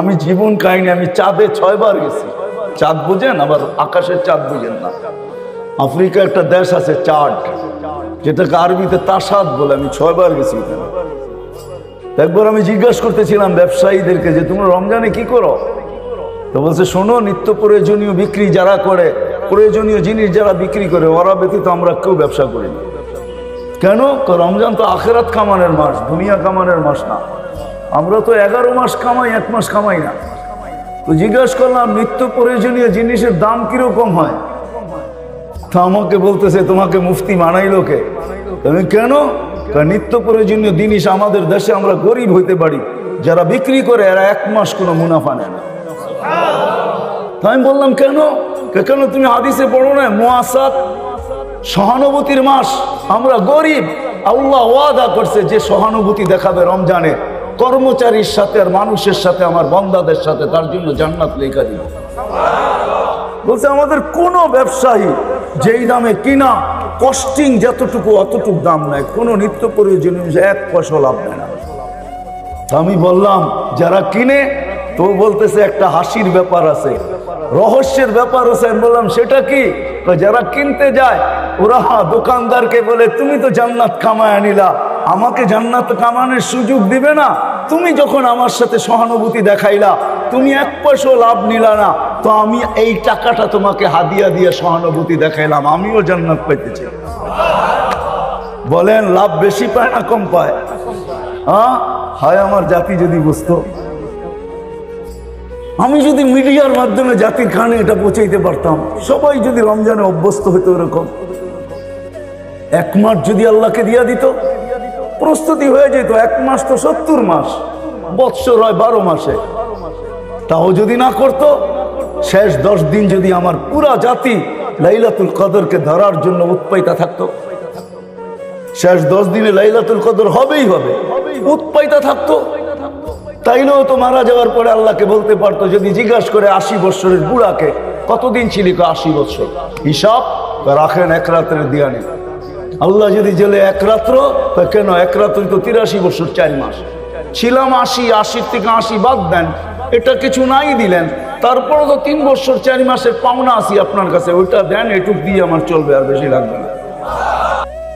আমি জীবন কাহিনী, আমি চাঁদে 6 বার গেছি। চাঁদ বুঝেন, আবার আকাশের চাঁদ বুঝেন না। আফ্রিকা একটা দেশ আছে চাঁদ, যেটাকে আরবিতে তাসাদ বলে। আমি 6 বার গেছি এখানে। একবার আমি জিজ্ঞাসা করতেছিলাম ব্যবসায়ীদেরকে যে তোমরা রমজানে কি করো? তো বলছে শোনো, নিত্য প্রয়োজনীয় বিক্রি যারা করে, প্রয়োজনীয় জিনিস যারা বিক্রি করে, ওরা ব্যতীত আমরা কেউ ব্যবসা করি না। কেন? রমজান তো আখেরাত কামানের মাস, দুনিয়া কামানের মাস না। আমরা তো 11 মাস কামাই, 1 মাস কামাই না। তো জিজ্ঞাসা করলাম নিত্য প্রয়োজনীয় জিনিসের দাম কিরকম হয়? তা আমাকে বলতেছে তোমাকে মুফতি মানাইলো কে? তুমি কেন? নিত্য প্রয়োজনীয় জিনিস আমাদের দেশে আমরা গরিব হইতে পারি, যারা বিক্রি করে এরা 1 মাস কোনো মুনাফা নেয় না। আমি বললাম কেন? কেন তুমি হাদিসে পড়ো না মুআসাত, সহানুভূতির মাস, আমরা গরিব, আল্লাহ ওয়াদা করছে যে সহানুভূতি দেখাবে রমজানে কর্মচারীর সাথে আর মানুষের সাথে, আমার বান্দাদের সাথে, তার জন্য জান্নাত লেখা দিবে। বলছে আমাদের কোন ব্যবসায়ী যেই দামে কিনা কস্টিং যতটুকু অতটুকু দাম নেয়, কোনো নিত্য প্রয়োজনীয় 1 পয়সা লাভ নেয় না। আমি বললাম যারা কিনে, তো বলতেছে একটা হাসির ব্যাপার আছে, রহস্যের ব্যাপার আছে। আমি বললাম সেটা কি? যারা কিনতে যায় ওরা দোকানদারকে বলে তুমি তো জান্নাত কামায় নিলা, আমাকে জান্নাত কামানোর সুযোগ দিবে না? তুমি যখন আমার সাথে সহানুভূতি দেখাইলা, তুমি 1 পয়সা লাভ নিলা না, তো আমি এই টাকাটা তোমাকে হাদিয়া দিয়ে সহানুভূতি দেখাইলাম, আমিও জান্নাত পাইতেছি। বলেন লাভ বেশি পায় না কম পায়? হায় আমার জাতি যদি বুঝতো, আমি যদি মিডিয়ার মাধ্যমে জাতির কানে এটা পৌঁছাইতে পারতাম, সবাই যদি রমজানে অভ্যস্ত হইতো এরকম, 1 মাস যদি আল্লাহকে দিয়া দিত, প্রস্তুতি হয়ে যেত। 1 মাস তো 70 মাস, বৎসর হয় 12 মাসে। তাও যদি না করতো, শেষ 10 দিন যদি আমার পুরা জাতি লাইলাতুল কদরকে ধরার জন্য উৎপাইতা থাকতো, শেষ 10 দিনে লাইলাতুল কদর হবেই হবে, উৎপাইতা থাকতো, তাইলেও তো মারা যাওয়ার পরে আল্লাহকে বলতে পারতো, যদি জিজ্ঞাসা করে 80 বৎসরের বুড়াকে কতদিন ছিলি, 80 বৎসর, হিসাব রাখেন 1 রাতের দিয়া নেই। আল্লাহ যদি জেলে 1 রাত্র, কেন 1 রাত্রি তো 83 বছর 4 মাস ছিলাম। 80 থেকে 80 বাদ দেন, এটা কিছু নাই দিলেন, তারপরে তো 3 বছর 4 মাসের পাওনা আছি আপনার কাছে, ওইটা দেন, এটুক দিয়ে আমার চলবে, আর বেশি লাগবে না।